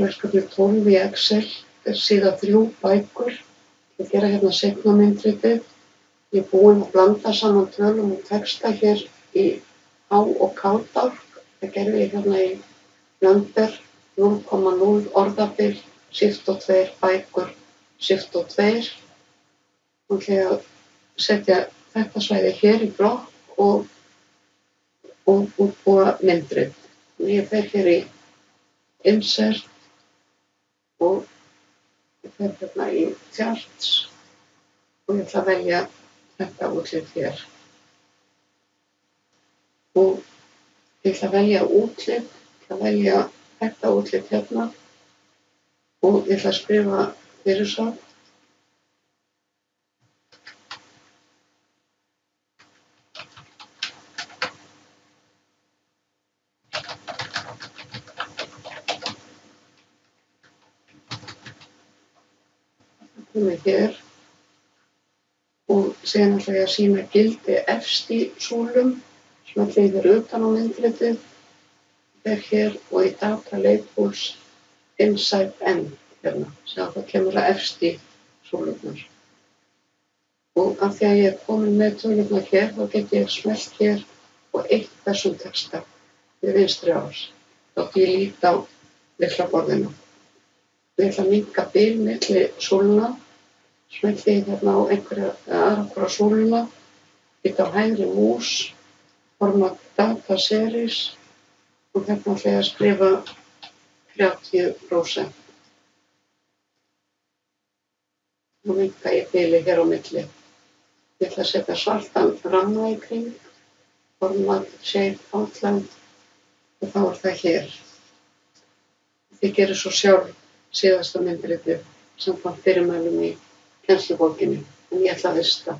verkefni 12 í Excel, síða 3 bækur. Ég gera hérna seinna myndritið. Ég er búin að blanda saman tölum og texta hér í H- og K-dálk. Það gerði ég hérna í Blender 0,0 orðabil, shift og 2 bækur, shift og 2. Og ætla ég að setja þetta svæði hér í blokk og útbúa myndrit. Ég fer hér í Insert og ég fer hérna í Charts og ég ætla að velja þetta útlit hér. Og ég ætla að velja útlit, ég ætla að velja þetta útlit hérna og ég ætla að skrifa fyrirsögn. Komið hér og síðan ætla ég að sýna gildi efst í súlum, smelli yfir utan á myndritið, fer hér og í Data Labels Inside End hérna, sem það kemur að efst í súlurnar. Og af því að ég er komin með tölurnar hér, þá get ég smellt hér og eitt þessum texta við vinstri ás. Þótt ég lít á lyklaborðinu. Ég ætla að minnka bil milli súluna, smelli ég hérna á aðra súluna, get á hægri mús, format Data Series og hérna ætla ég að skrifa 30%. Og minnka ég bilið hér á milli. Ég ætla að setja svartan ramma í kring, format Shape Outline og þá er það hér. Þið gerir svo sjálf síðasta myndritið samkvæmt fyrirmælum í kennslubókinni, en ég ætla að vista.